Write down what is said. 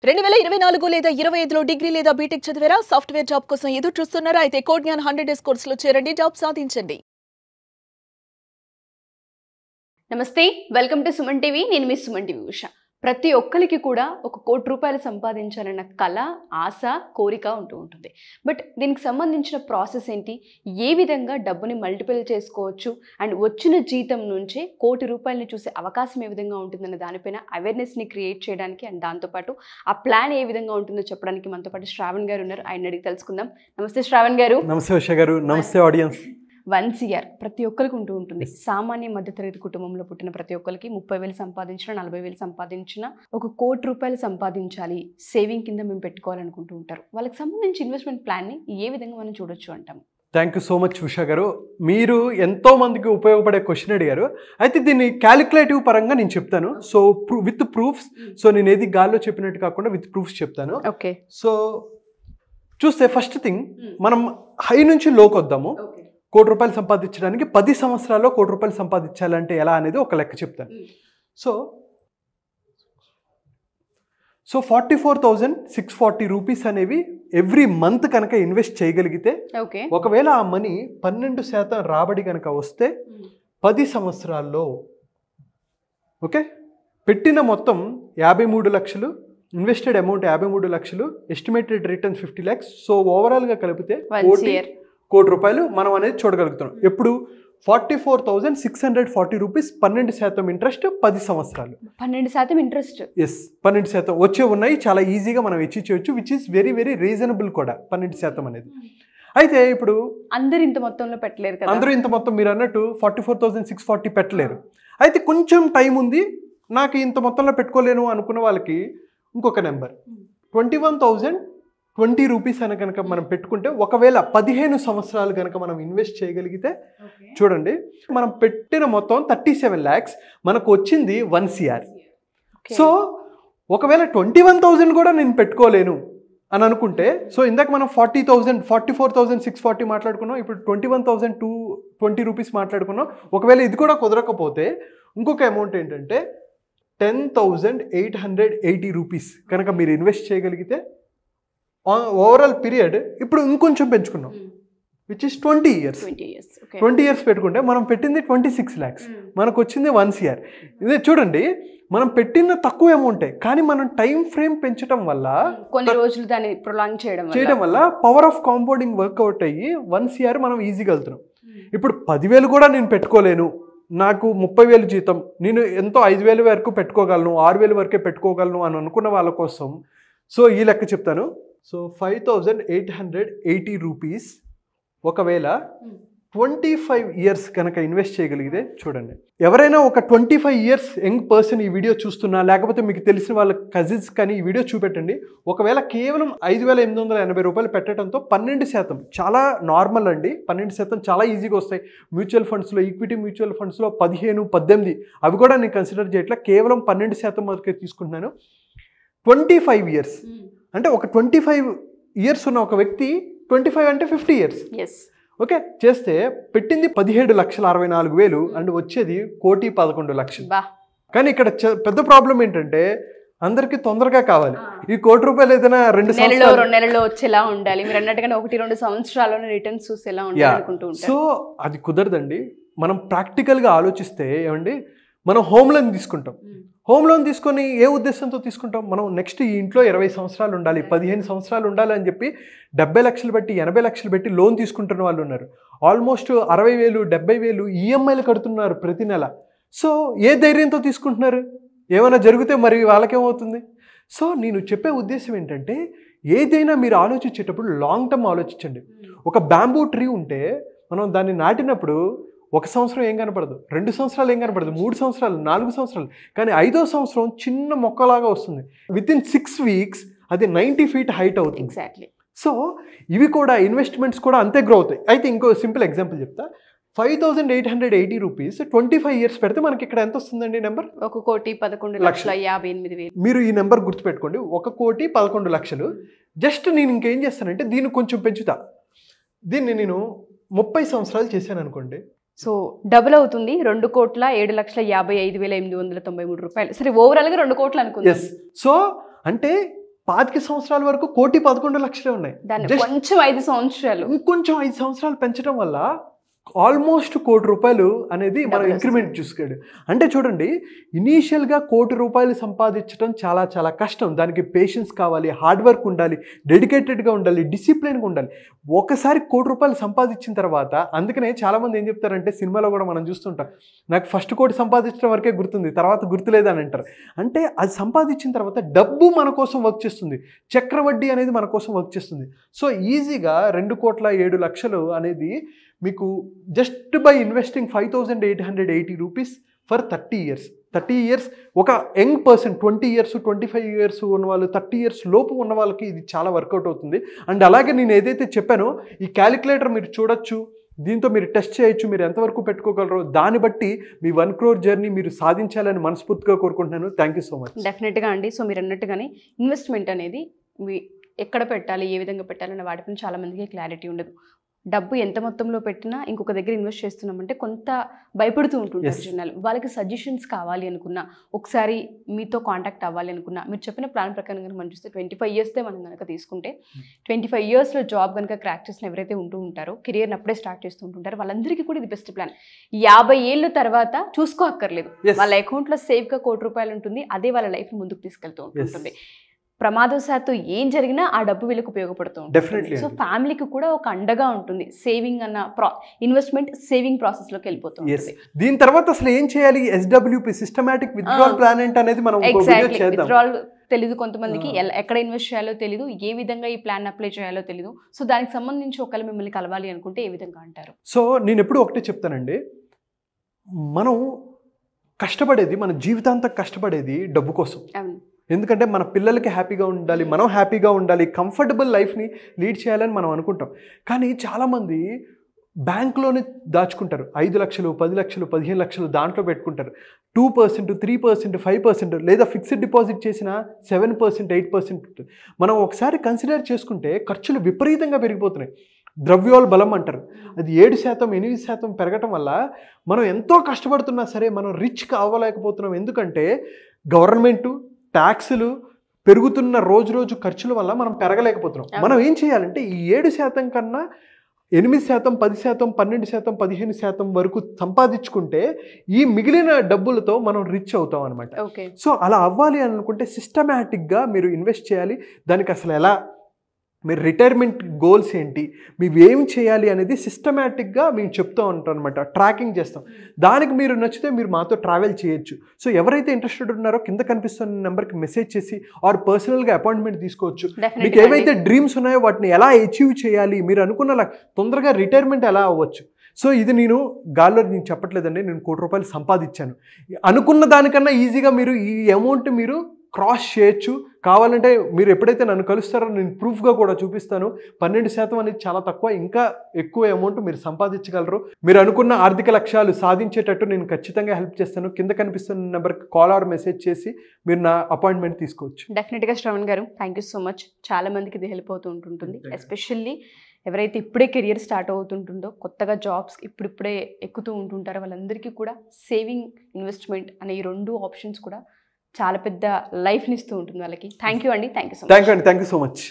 2024 లేదా 25లో డిగ్రీ లేదా బీటెక్ చదివారా? సాఫ్ట్వేర్ జాబ్ కోసం ఎదురు చూస్తున్నారా? అయితే కోడ్ జ్ఞాన్ 100 డేస్ కోర్సులో చేరండి, జాబ్ సాధించండి. నమస్తే, వెల్కమ్ టు సుమన్ టీవీ. నేను మీ సుమన్ టీవీ ఉష. ప్రతి ఒక్కరికి కూడా ఒక ₹1,00,00,000 సంపాదించాలన్న కళ, ఆశ, కోరిక ఉంటుంది. బట్ దీనికి సంబంధించిన ప్రాసెస్ ఏంటి, ఏ విధంగా డబ్బుని మల్టిపుల్ చేసుకోవచ్చు, అండ్ వచ్చిన జీతం నుంచే ₹1,00,00,000 చూసే అవకాశం ఏ విధంగా ఉంటుందన్న దానిపైన అవేర్నెస్ని క్రియేట్ చేయడానికి, అండ్ దాంతోపాటు ఆ ప్లాన్ ఏ విధంగా ఉంటుందో చెప్పడానికి మనతో పాటు శ్రావణ్ గారు ఉన్నారు. ఆయన అడిగి తెలుసుకుందాం. నమస్తే శ్రావణ్ గారు. నమస్తే ఉష గారు. నమస్తే ఆడియన్స్. 1 ప్రతి ఒక్కరికి ఉంటుంది. సామాన్య మధ్యతరగతి కుటుంబంలో పుట్టిన ప్రతి ఒక్కరికి 30,000 సంపాదించిన, 40,000 సంపాదించిన, ఒక ₹1,00,00,000 సంపాదించాలి, సేవింగ్ కింద మేము పెట్టుకోవాలనుకుంటూ ఉంటారు. వాళ్ళకి సంబంధించి ఇన్వెస్ట్మెంట్ ప్లాన్ని ఏ విధంగా మనం చూడొచ్చు అంటాం? Thank you so much Usha గారు. మీరు ఎంతో మందికి ఉపయోగపడే క్వశ్చన్ అడిగారు. అయితే దీన్ని క్యాలిక్యులేటివ్ పరంగా నేను చెప్తాను. So with proofs. సో నేను ఏది గాల్లో చెప్పినట్టు కాకుండా విత్ ప్రూఫ్స్ చెప్తాను. ఓకే. సో చూస్తే ఫస్ట్ థింగ్, మనం హై నుంచి లోకి వద్దాము. ₹1,00,00,000 సంపాదించడానికి 10 సంవత్సరాల్లో ₹1,00,00,000 సంపాదించాలంటే ఎలా అనేది ఒక లెక్క చెప్తాను. సో 44,640 రూపీస్ అనేవి ఎవ్రీ మంత్ కనుక ఇన్వెస్ట్ చేయగలిగితే, ఒకవేళ ఆ మనీ 12% రాబడి కనుక వస్తే 10 సంవత్సరాల్లో ఓకే పెట్టిన మొత్తం 53 లక్షలు, ఇన్వెస్టెడ్ అమౌంట్ 53 లక్షలు, ఎస్టిమేటెడ్ రిటర్న్ 50 lakhs. సో ఓవరాల్గా కలిపితే ₹1,00,00,000 మనం అనేది చూడగలుగుతున్నాం. ఎప్పుడు 44,640 రూపీస్, 12% ఇంట్రెస్ట్, 10 సంవత్సరాలు. 12% ఇంట్రెస్ట్? ఎస్, 12% వచ్చే ఉన్నాయి. చాలా ఈజీగా మనం అచీవ్ చేయొచ్చు, which is very very reasonable కూడా 12% అనేది. అయితే ఇప్పుడు అందరూ ఇంత మొత్తంలో పెట్టలేరు కదా. అందరూ ఇంత మొత్తం మీరు అన్నట్టు 44,640 పెట్టలేరు. అయితే కొంచెం టైం ఉంది, నాకు ఇంత మొత్తంలో పెట్టుకోలేను అనుకున్న వాళ్ళకి ఇంకొక నెంబర్ 21,020 రూపీస్ అని కనుక మనం పెట్టుకుంటే, ఒకవేళ 15 సంవత్సరాలు కనుక మనం ఇన్వెస్ట్ చేయగలిగితే, చూడండి మనం పెట్టిన మొత్తం 37 lakhs, మనకు వచ్చింది 1 crore. సో ఒకవేళ 21,000 కూడా నేను పెట్టుకోలేను అని అనుకుంటే, సో ఇందాక మనం 44,640 మాట్లాడుకున్నాం, ఇప్పుడు 21,220 రూపీస్ మాట్లాడుకున్నాం. ఒకవేళ ఇది కూడా కుదరకపోతే ఇంకొక అమౌంట్ ఏంటంటే 10,880 రూపీస్ కనుక మీరు ఇన్వెస్ట్ చేయగలిగితే, ఓవరాల్ పీరియడ్ ఇప్పుడు ఇంకొంచెం పెంచుకున్నాం, విచ్ ఇస్ 20 years. 20 years పెట్టుకుంటే మనం పెట్టింది 26 lakhs, మనకు వచ్చింది 1 crore. ఇదే చూడండి, మనం పెట్టిన తక్కువ అమౌంటే, కానీ మనం టైం ఫ్రేమ్ పెంచడం వల్ల, కొన్ని రోజులు దాన్ని ప్రొలాంగ్ చేయడం వల్ల పవర్ ఆఫ్ కాంపౌండింగ్ వర్కౌట్ అయ్యి 1 crore మనం ఈజీగా వెళ్తున్నాం. ఇప్పుడు 10,000 కూడా నేను పెట్టుకోలేను, నాకు 30,000 జీతం, నేను ఎంతో 5,000 వరకు పెట్టుకోగలను, 6,000 వరకే పెట్టుకోగలను అని అనుకున్న వాళ్ళ కోసం సో ఈ లెక్క చెప్తాను. సో 5,880 రూపీస్ ఒకవేళ 25 years కనుక ఇన్వెస్ట్ చేయగలిగితే, చూడండి ఎవరైనా ఒక 25 years యంగ్ పర్సన్ ఈ వీడియో చూస్తున్నా, లేకపోతే మీకు తెలిసిన వాళ్ళ కజిన్స్ కానీ ఈ వీడియో చూపెట్టండి. ఒకవేళ కేవలం ₹5,880 పెట్టడంతో 12% చాలా నార్మల్ అండి. 12% చాలా ఈజీగా వస్తాయి. మ్యూచువల్ ఫండ్స్లో, ఈక్విటీ మ్యూచువల్ ఫండ్స్లో 15, 18 అవి కూడా నేను కన్సిడర్ చేయట్లా, కేవలం 12% వరకే తీసుకుంటున్నాను. 25 years అంటే ఒక 25 years ఉన్న ఒక వ్యక్తి, 25 అంటే 50 years ఓకే చేస్తే పెట్టింది 17,64,000 అండ్ వచ్చేది 1,11,00,000. కానీ ఇక్కడ పెద్ద ప్రాబ్లం ఏంటంటే, అందరికి తొందరగా కావాలి. ఈ ₹1,00,00,000 ఏదైనా 2 నెలల్లో వచ్చేలా ఉండాలి. మీరు అన్నట్టుగా 1-2 సంవత్సరాల్లోనే రిటర్న్స్ చూసేలా ఉండాలి అనుకుంటూ ఉంటారు. సో అది కుదరదండి. మనం ప్రాక్టికల్గా ఆలోచిస్తే ఏమండి, మనం హోమ్ లోన్ తీసుకుంటాం. హోమ్ లోన్ తీసుకొని ఏ ఉద్దేశంతో తీసుకుంటాం, మనం నెక్స్ట్ ఈ ఇంట్లో 20 సంవత్సరాలు ఉండాలి, 15 సంవత్సరాలు ఉండాలి అని చెప్పి 70 లక్షలు పెట్టి, 80 లక్షలు పెట్టి లోన్ తీసుకుంటున్న వాళ్ళు ఉన్నారు. ఆల్మోస్ట్ 60,000, 70,000 ఈఎంఐలు కడుతున్నారు ప్రతి నెల. సో ఏ ధైర్యంతో తీసుకుంటున్నారు? ఏమైనా జరిగితే మరి వాళ్ళకేమవుతుంది? సో నేను చెప్పే ఉద్దేశం ఏంటంటే, ఏదైనా మీరు ఆలోచించేటప్పుడు లాంగ్ టర్మ్ ఆలోచించండి. ఒక బ్యాంబూ ట్రీ ఉంటే మనం దాన్ని నాటినప్పుడు 1 సంవత్సరం ఏం కనపడదు, 2 సంవత్సరాలు ఏం కనపడదు, 3 సంవత్సరాలు, 4 సంవత్సరాలు, కానీ 5వ సంవత్సరం చిన్న మొక్కలాగా వస్తుంది. వితిన్ 6 weeks అది 90 feet హైట్ అవుతుంది. ఎగ్జాక్ట్లీ. సో ఇవి కూడా ఇన్వెస్ట్మెంట్స్ కూడా అంతే గ్రో అవుతాయి. అయితే ఇంకో సింపుల్ ఎగ్జాంపుల్ చెప్తా. 5,880 రూపీస్ 25 years పెడితే మనకి ఇక్కడ ఎంత వస్తుందండి నెంబర్? 1,11,58,000. మీరు ఈ నెంబర్ గుర్తుపెట్టుకోండి, 1,11,00,000. జస్ట్ నేను ఇంకేం చేస్తానంటే దీన్ని కొంచెం పెంచుతా. దీన్ని నేను 30 సంవత్సరాలు చేశాను అనుకోండి, సో డబుల్ అవుతుంది. 2,07,55,893 రూపాయలు. సరే ఓవరాల్ గా 2 కోట్లు అనుకుందాం. సో అంటే 25 సంవత్సరాల వరకు 1,11,00,000 ఉన్నాయి. దాన్ని కొంచెం 5 సంవత్సరాలు ఇంకొంచెం 5 సంవత్సరాలు పెంచడం వల్ల ఆల్మోస్ట్ ₹1,00,00,000 అనేది మనం ఇంక్రిమెంట్ చూసుకోడు. అంటే చూడండి, ఇనీషియల్గా ₹1,00,00,000 సంపాదించడం చాలా చాలా కష్టం. దానికి పేషెన్స్ కావాలి, హార్డ్ వర్క్ ఉండాలి, డెడికేటెడ్గా ఉండాలి, డిసిప్లిన్గా ఉండాలి. ఒకసారి ₹1,00,00,000 సంపాదించిన తర్వాత, అందుకనే చాలామంది ఏం చెప్తారంటే, సినిమాలో కూడా మనం చూస్తుంటాం, నాకు ఫస్ట్ కోటి సంపాదించడం వరకే గుర్తుంది, తర్వాత గుర్తులేదని అంటారు. అంటే అది సంపాదించిన తర్వాత డబ్బు మన కోసం వర్క్ చేస్తుంది, చక్రవడ్డీ అనేది మన కోసం వర్క్ చేస్తుంది. సో ఈజీగా ₹2,07,00,000 అనేది మీకు just by investing ₹5,880 for 30 years. 30 years ఒక యంగ్ పర్సన్, 20 years 25 years ఉన్న వాళ్ళు, 30 years లోపు ఉన్న వాళ్ళకి ఇది చాలా వర్కౌట్ అవుతుంది. అండ్ అలాగే నేను ఏదైతే చెప్పానో ఈ క్యాలిక్యులేటర్ మీరు చూడొచ్చు, దీంతో మీరు టెస్ట్ చేయొచ్చు, మీరు ఎంతవరకు పెట్టుకోగలరో దాన్ని బట్టి మీ 1 crore జర్నీ మీరు సాధించాలని మనస్ఫూర్తిగా కోరుకుంటున్నాను. Thank you so much. డెఫినెట్గా అండి. సో మీరు అన్నట్టుగానే ఇన్వెస్ట్మెంట్ అనేది ఎక్కడ పెట్టాలి, ఏ విధంగా పెట్టాలన్న వాటిపైన చాలామందికి క్లారిటీ ఉండదు. డబ్బు ఎంత మొత్తంలో పెట్టినా ఇంకొక దగ్గర ఇన్వెస్ట్ చేస్తున్నామంటే కొంత భయపడుతూ ఉంటుంటారు జనాలు. వాళ్ళకి సజెషన్స్ కావాలి అనుకున్నా, ఒకసారి మీతో కాంటాక్ట్ అవ్వాలి అనుకున్నా, మీరు చెప్పిన ప్లాన్ ప్రకారం కనుక మనం చూస్తే 25 years మనం కనుక తీసుకుంటే 25 yearsలో జాబ్ కనుక క్రాక్ చేసిన ఎవరైతే ఉంటూ ఉంటారో, కెరియర్ని అప్పుడే స్టార్ట్ చేస్తూ ఉంటుంటారో వాళ్ళందరికీ కూడా ఇది బెస్ట్ ప్లాన్. 50 ఏళ్ళ తర్వాత చూసుకోక్కర్లేదు, వాళ్ళ అకౌంట్లో సేఫ్గా ₹1,00,00,000 ఉంటుంది. అదే వాళ్ళ లైఫ్ని ముందుకు తీసుకెళ్తూ ఉంటుంది. ప్రమాదవశాత్తు ఏం జరిగినా ఆ డబ్బు వీళ్ళకి ఉపయోగపడుతూ ఉంటుంది. సో ఫ్యామిలీకి కూడా ఒక అండగా ఉంటుంది. సేవింగ్ అన్న ఇన్వెస్ట్మెంట్ సేవింగ్ ప్రాసెస్లోకి వెళ్ళిపోతుంది. దీని తర్వాత అసలు ఏం చేయాలి, SWP సిస్టమాటిక్ విత్డ్రావల్ ప్లాన్ అనేది మనం విత్డ్రావల్ తెలీదు కొంతమందికి, ఎక్కడ ఇన్వెస్ట్ చేయాలో తెలీదు, ఏ విధంగా ఈ ప్లాన్ అప్లై చేయాలో తెలీదు. సో దానికి సంబంధించి ఒకవేళ మిమ్మల్ని కలవాలి అనుకుంటే ఏ విధంగా అంటారు? సో నేను ఎప్పుడు ఒకటే చెప్తానండి, మనం కష్టపడేది, మన జీవితాంతం కష్టపడేది డబ్బు కోసం. ఎందుకంటే మన పిల్లలకి హ్యాపీగా ఉండాలి, మనం హ్యాపీగా ఉండాలి, కంఫర్టబుల్ లైఫ్ని లీడ్ చేయాలని మనం అనుకుంటాం. కానీ చాలామంది బ్యాంక్లోనే దాచుకుంటారు. 5 లక్షలు, 10 లక్షలు, 15 లక్షలు దాంట్లో పెట్టుకుంటారు. 2%, 3%, 5% లేదా ఫిక్స్డ్ డిపాజిట్ చేసిన 7%, 8% ఉంటుంది. మనం ఒకసారి కన్సిడర్ చేసుకుంటే ఖర్చులు విపరీతంగా పెరిగిపోతున్నాయి. ద్రవ్యోల్బలం అంటారు, అది 7%, 8% పెరగటం వల్ల మనం ఎంతో కష్టపడుతున్నా సరే మనం రిచ్ అవ్వలేకపోతున్నాం. ఎందుకంటే గవర్నమెంటు, ట్యాక్సులు పెరుగుతున్న రోజు ఖర్చుల వల్ల మనం పెరగలేకపోతున్నాం. మనం ఏం చేయాలంటే ఈ 7% కన్నా 8%, 10%, 12%, 15% వరకు సంపాదించుకుంటే ఈ మిగిలిన డబ్బులతో మనం రిచ్ అవుతాం అనమాట. సో అలా అవ్వాలి అనుకుంటే సిస్టమేటిక్గా మీరు ఇన్వెస్ట్ చేయాలి. దానికి అసలు ఎలా, మీరు రిటైర్మెంట్ గోల్స్ ఏంటి, మీరు ఏం చేయాలి అనేది సిస్టమేటిక్గా మేము చెప్తూ ఉంటాం అనమాట, ట్రాకింగ్ చేస్తాం. దానికి మీరు నచ్చితే మీరు మాతో ట్రావెల్ చేయొచ్చు. సో ఎవరైతే ఇంట్రెస్టెడ్ ఉన్నారో కింద కనిపిస్తున్న నెంబర్కి మెసేజ్ చేసి ఆర్ పర్సనల్గా అపాయింట్మెంట్ తీసుకోవచ్చు. మీకు ఏవైతే డ్రీమ్స్ ఉన్నాయో వాటిని ఎలా అచీవ్ చేయాలి, మీరు అనుకున్న తొందరగా రిటైర్మెంట్ ఎలా అవ్వచ్చు. సో ఇది నేను గాల్లో నేను చెప్పట్లేదండి, నేను ₹1,00,00,000 సంపాదించాను. అనుకున్న దానికన్నా ఈజీగా మీరు ఈ అమౌంట్ మీరు క్రాస్ చేయొచ్చు. కావాలంటే మీరు ఎప్పుడైతే నన్ను కలుస్తారో నేను ప్రూఫ్గా కూడా చూపిస్తాను. 12% అనేది చాలా తక్కువ, ఇంకా ఎక్కువ అమౌంట్ మీరు సంపాదించగలరు. మీరు అనుకున్న ఆర్థిక లక్ష్యాలు సాధించేటట్టు నేను ఖచ్చితంగా హెల్ప్ చేస్తాను. కింద కనిపిస్తున్న నెంబర్కి కాల్ ఆర్ మెసేజ్ చేసి మీరు నా అపాయింట్మెంట్ తీసుకోవచ్చు. డెఫినెట్గా శ్రవణ్ గారు, థ్యాంక్ యూ సో మచ్. చాలా మందికి ఇది హెల్ప్ అవుతూ ఉంటుంది. ఎస్పెషల్లీ ఎవరైతే ఇప్పుడే కెరియర్ స్టార్ట్ అవుతుంటుందో, కొత్తగా జాబ్స్ ఇప్పుడిప్పుడే ఎక్కుతూ ఉంటుంటారో వాళ్ళందరికీ కూడా సేవింగ్, ఇన్వెస్ట్మెంట్ అనే ఈ 2 ఆప్షన్స్ కూడా చాలా పెద్ద లైఫ్ని ఇస్తూ ఉంటుంది వాళ్ళకి. థ్యాంక్ యూ అండి. Thank you so much.